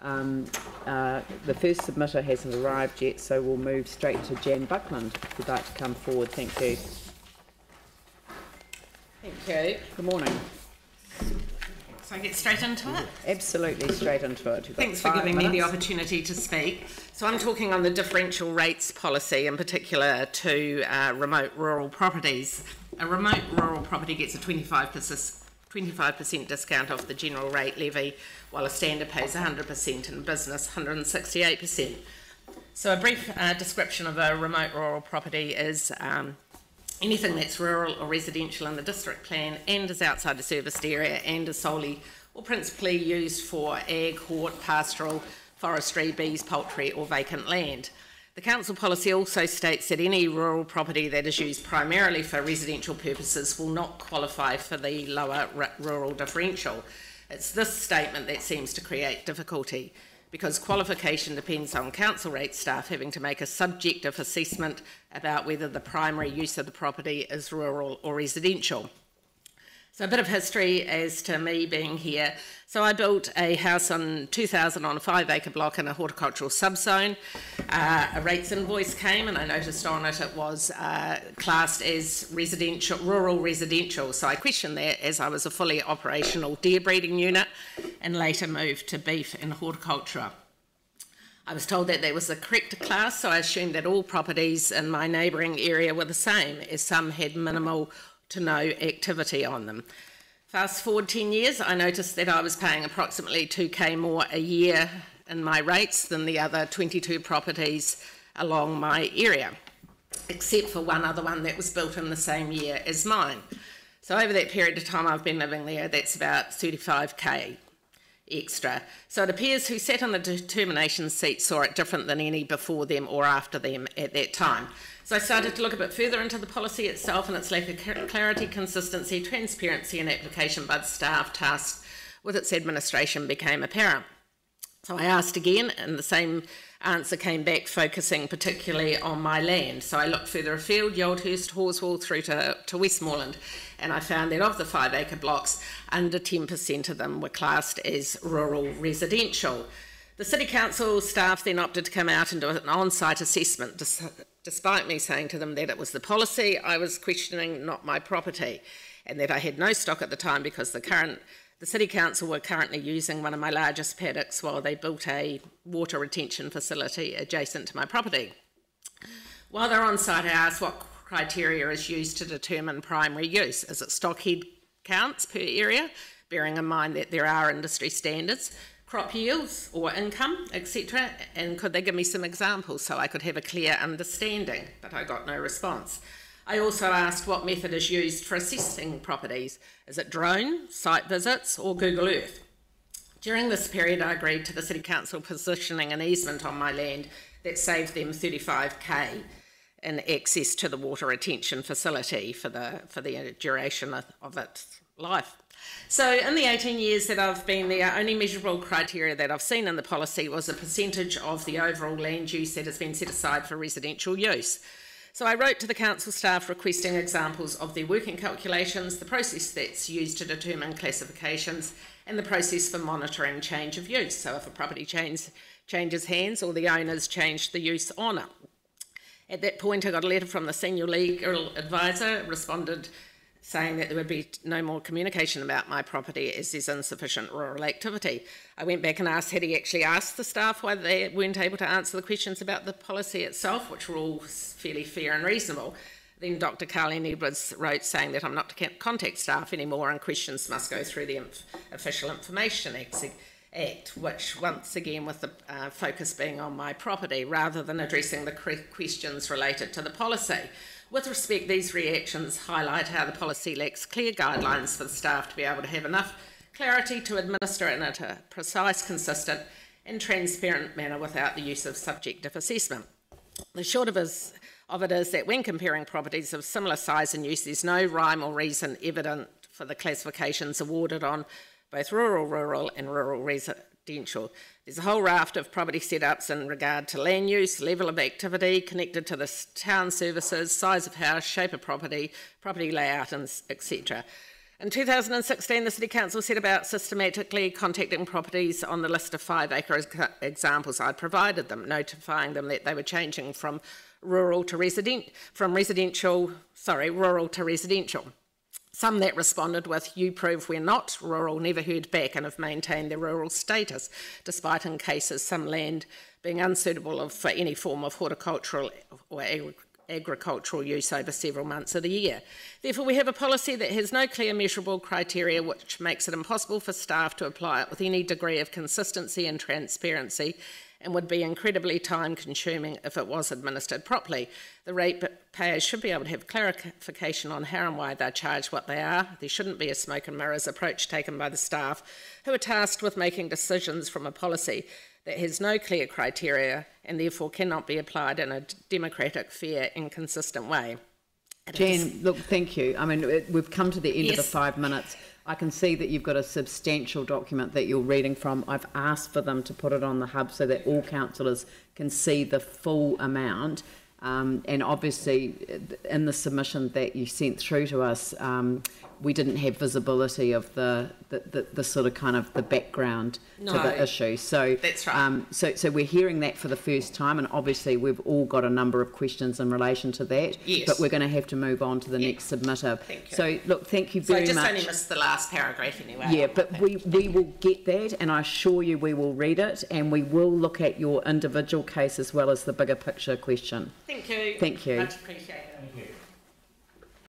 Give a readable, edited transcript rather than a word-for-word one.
The first submitter hasn't arrived yet, so we'll move straight to Jan Buckland, if you'd like to come forward. Thank you. Thank you. Good morning. So I get straight into it? Absolutely straight into it. Thanks for giving me the opportunity to speak. So I'm talking on the differential rates policy, in particular to remote rural properties. A remote rural property gets a 25% discount off the general rate levy, while a standard pays 100% and business 168%. So a brief description of a remote rural property is anything that's rural or residential in the district plan and is outside the serviced area and is solely or principally used for ag, hort, pastoral, forestry, bees, poultry or vacant land. The council policy also states that any rural property that is used primarily for residential purposes will not qualify for the lower rural differential. It's this statement that seems to create difficulty, because qualification depends on council rate staff having to make a subjective assessment about whether the primary use of the property is rural or residential. So a bit of history as to me being here. So I built a house in 2000 on a 5-acre block in a horticultural subzone. A rates invoice came and I noticed on it was classed as residential, rural residential. So I questioned that, as I was a fully operational deer breeding unit and later moved to beef and horticulture. I was told that was the correct class, so I assumed that all properties in my neighbouring area were the same, as some had minimal to no activity on them. Fast forward 10 years, I noticed that I was paying approximately $2,000 more a year in my rates than the other 22 properties along my area, except for one other one that was built in the same year as mine. So over that period of time I've been living there, that's about $35,000 extra. So it appears who sat on the determination seat saw it different than any before them or after them at that time. So I started to look a bit further into the policy itself and its lack of clarity, consistency, transparency and application by the staff tasked with its administration became apparent. So I asked again and the same answer came back, focusing particularly on my land. So I looked further afield, Yoldhurst, Horswell through to Westmoreland, and I found that of the 5-acre blocks, under 10% of them were classed as rural residential. The City Council staff then opted to come out and do an on-site assessment, despite me saying to them that it was the policy I was questioning, not my property, and that I had no stock at the time because the City Council were currently using one of my largest paddocks while they built a water retention facility adjacent to my property. While they're on site, I asked what criteria is used to determine primary use. Is it stock head counts per area, bearing in mind that there are industry standards, crop yields or income, etc., and could they give me some examples so I could have a clear understanding? But I got no response. I also asked what method is used for assessing properties. Is it drone, site visits or Google Earth? During this period I agreed to the City Council positioning an easement on my land that saved them $35,000 in access to the water retention facility for the duration of its life. So in the 18 years that I've been there, only measurable criteria that I've seen in the policy was a percentage of the overall land use that has been set aside for residential use. So I wrote to the council staff requesting examples of their working calculations, the process that's used to determine classifications, and the process for monitoring change of use. So if a property changes hands or the owners change the use on it. At that point I got a letter from the senior legal advisor, responded saying that there would be no more communication about my property as there's insufficient rural activity. I went back and asked, had he actually asked the staff why they weren't able to answer the questions about the policy itself, which were all fairly fair and reasonable. Then Dr. Carleen Edwards wrote saying that I'm not to contact staff anymore and questions must go through the Official Information Act, which once again with the focus being on my property rather than addressing the questions related to the policy. With respect, these reactions highlight how the policy lacks clear guidelines for the staff to be able to have enough clarity to administer it in a precise, consistent and transparent manner without the use of subjective assessment. The short of it is that when comparing properties of similar size and use, there's no rhyme or reason evident for the classifications awarded on both rural and rural residential. There's a whole raft of property setups in regard to land use, level of activity, connected to the town services, size of house, shape of property, property layout, and etc. In 2016, the City Council set about systematically contacting properties on the list of 5 acre examples I provided them, notifying them that they were changing from rural to residential. Some that responded with, "You prove we're not rural," never heard back and have maintained their rural status, despite in cases some land being unsuitable for any form of horticultural or agricultural use over several months of the year. Therefore, we have a policy that has no clear measurable criteria, which makes it impossible for staff to apply it with any degree of consistency and transparency, and would be incredibly time-consuming if it was administered properly. The ratepayers should be able to have clarification on how and why they're charged what they are. There shouldn't be a smoke and mirrors approach taken by the staff who are tasked with making decisions from a policy that has no clear criteria and therefore cannot be applied in a democratic, fair and consistent way. Jen, look, thank you. I mean, we've come to the end of the 5 minutes. I can see that you've got a substantial document that you're reading from. I've asked for them to put it on the hub so that all councillors can see the full amount. And obviously, in the submission that you sent through to us, we didn't have visibility of the sort of kind of the background to the issue. So that's right. So we're hearing that for the first time, and obviously we've all got a number of questions in relation to that. Yes. But we're going to have to move on to the next submitter. Thank you. So look, thank you very much. So I just only missed the last paragraph anyway. Yeah, but we will get that, and I assure you we will read it, and we will look at your individual case as well as the bigger picture question. Thank you. Thank you. Much appreciated.